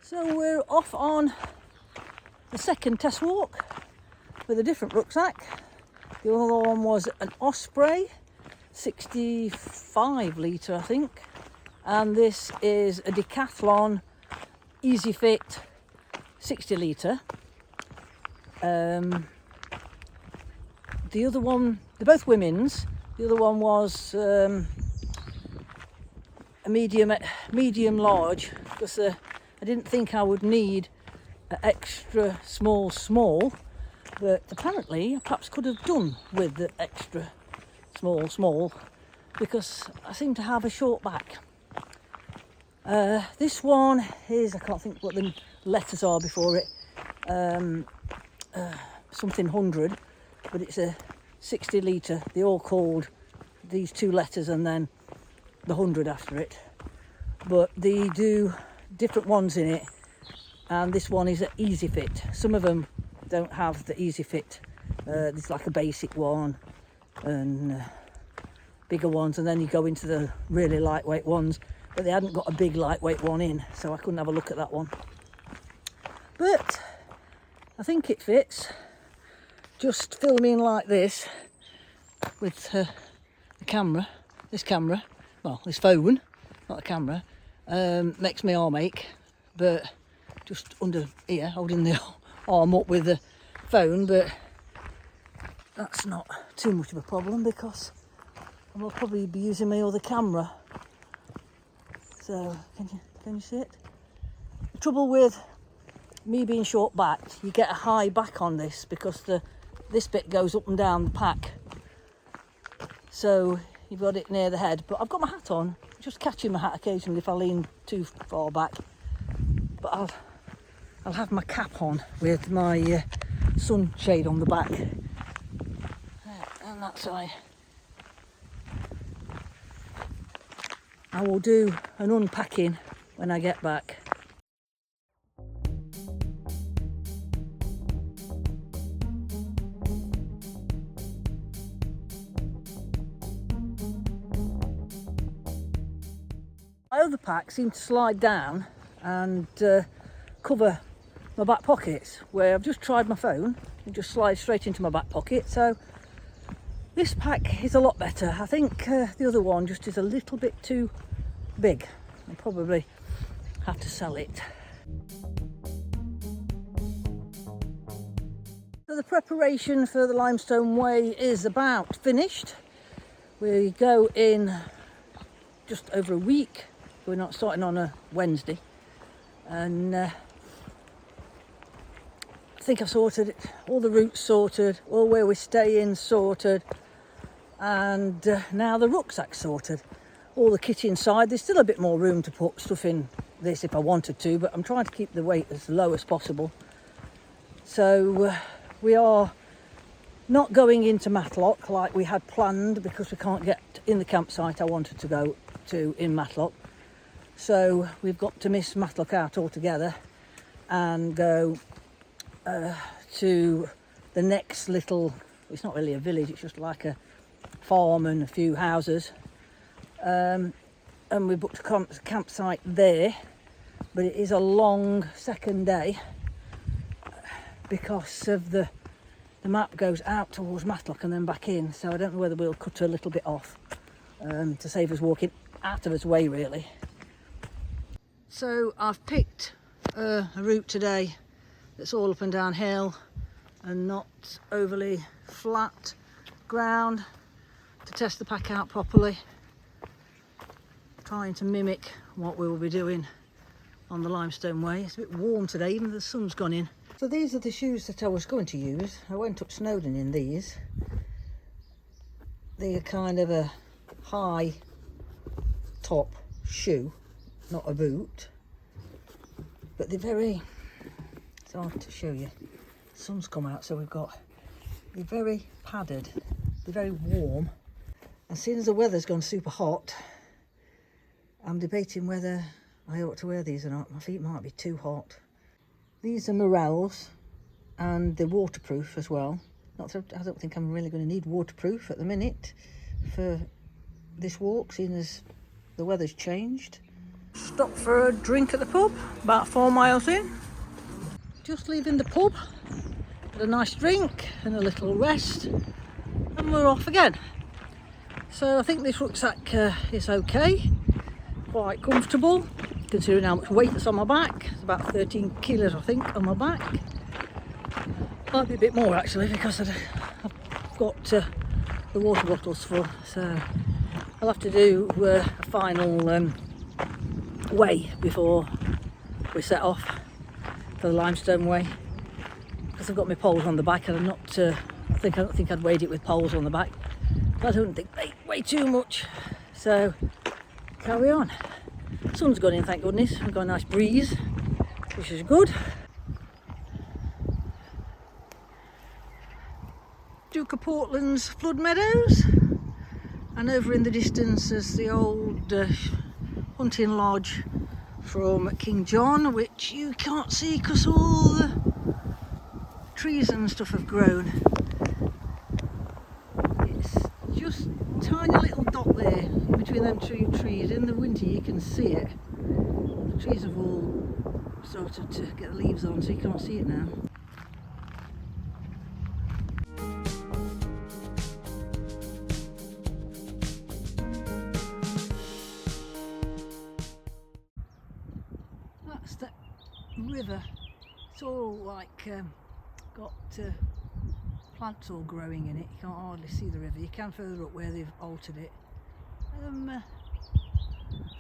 So we're off on the second test walk with a different rucksack. The other one was an Osprey, 65 litre I think, and this is a Decathlon Easy Fit 60 litre. The other one, they're both women's. The other one was a medium large, because I didn't think I would need an extra small, but apparently I perhaps could have done with the extra small, because I seem to have a short back. This one is, I can't think what the letters are before it, something 100, but it's a 60 litre. They're all called these two letters and then the 100 after it, but they do different ones in it, and this one is an Easy Fit. Some of them don't have the Easy Fit. There's like a basic one and bigger ones, and then you go into the really lightweight ones, but they hadn't got a big lightweight one in, so I couldn't have a look at that one. But I think it fits. Just filming like this with the camera, this phone, not a camera, makes my arm ache, but just under here, holding the arm up with the phone, but that's not too much of a problem because I will probably be using my other camera. So, can you see it? The trouble with me being short backed, you get a high back on this because this bit goes up and down the pack. So you've got it near the head, but I've got my hat on, just catching my hat occasionally if I lean too far back. But I'll have my cap on with my sunshade on the back, and that's why I will do an unpacking when I get back. My other pack seemed to slide down and cover my back pockets, where I've just tried my phone, it just slides straight into my back pocket. So this pack is a lot better. I think the other one just is a little bit too big. I'll probably have to sell it. So the preparation for the Limestone Way is about finished. We go in just over a week. We're not starting on a Wednesday, and I think I've sorted it, all the routes sorted, all where we're staying sorted, and now the rucksack sorted, all the kit inside. There's still a bit more room to put stuff in this if I wanted to, but I'm trying to keep the weight as low as possible. So we are not going into Matlock like we had planned, because we can't get in the campsite I wanted to go to in Matlock. So we've got to miss Matlock out altogether and go to the next little, it's not really a village, it's just like a farm and a few houses, and we booked a campsite there, but it is a long second day because of the map goes out towards Matlock and then back in, so I don't know whether we'll cut a little bit off to save us walking out of its way really. So I've picked a route today that's all up and down hill and not overly flat ground to test the pack out properly, trying to mimic what we will be doing on the Limestone Way. It's a bit warm today, even though the sun's gone in. So these are the shoes that I was going to use. I went up Snowdon in these. They're kind of a high top shoe, not a boot, but they're very, it's hard to show you, the sun's come out, so they're very padded, they're very warm. As soon as the weather's gone super hot, I'm debating whether I ought to wear these or not. My feet might be too hot. These are Morels, and they're waterproof as well. I don't think I'm really going to need waterproof at the minute for this walk, seeing as the weather's changed. Stopped for a drink at the pub, about 4 miles in. Just leaving the pub, had a nice drink and a little rest, and we're off again. So I think this rucksack is okay, quite comfortable, considering how much weight that's on my back. It's about 13 kilos I think on my back. Might be a bit more actually, because I've got the water bottles full, so I'll have to do a final weigh before we set off for the limestone weigh, because I've got my poles on the back and I'm not I don't think I'd weighed it with poles on the back, but I don't think they weigh too much, so carry on. Sun's gone in, thank goodness. We've got a nice breeze, which is good. Duke of Portland's flood meadows, and over in the distance is the old hunting lodge from King John, which you can't see because all the trees and stuff have grown. It's just a tiny little dot there in between them two trees. In the winter you can see it. The trees have all started to get the leaves on, so you can't see it now. That's the river. It's all like got plants all growing in it. You can't hardly see the river. You can further up where they've altered it.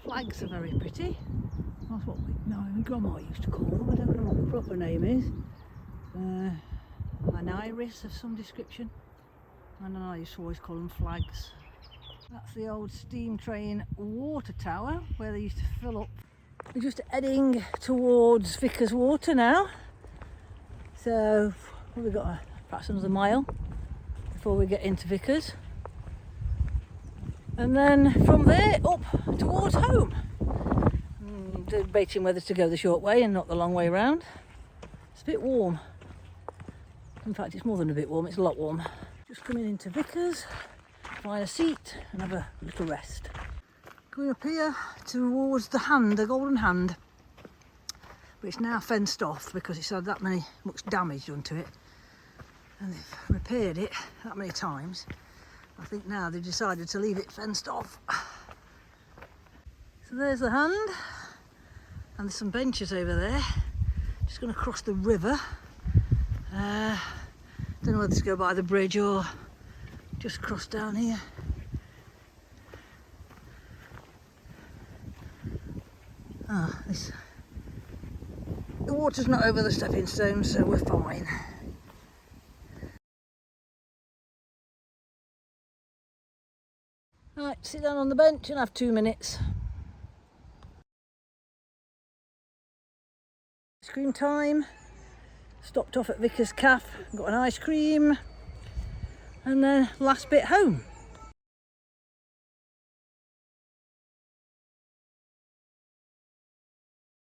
Flags are very pretty. That's what my grandma used to call them. I don't know what the proper name is. An iris of some description. And I used to always call them flags. That's the old steam train water tower where they used to fill up. We're just heading towards Vickers Water now. So we've got perhaps another mile before we get into Vickers. And then from there up towards home. Debating whether to go the short way and not the long way round. It's a bit warm. In fact, it's more than a bit warm, it's a lot warm. Just coming into Vickers, find a seat and have a little rest. Going up here towards the hand, the Golden Hand, but it's now fenced off because it's had that much damage done to it, and they've repaired it that many times. I think now they've decided to leave it fenced off. So there's the hand, and there's some benches over there. Just going to cross the river. Don't know whether to go by the bridge or just cross down here. The water's not over the stepping stones, so we're fine. Right, sit down on the bench and have 2 minutes. Ice cream time. Stopped off at Vickers Cafe, got an ice cream, and then last bit home.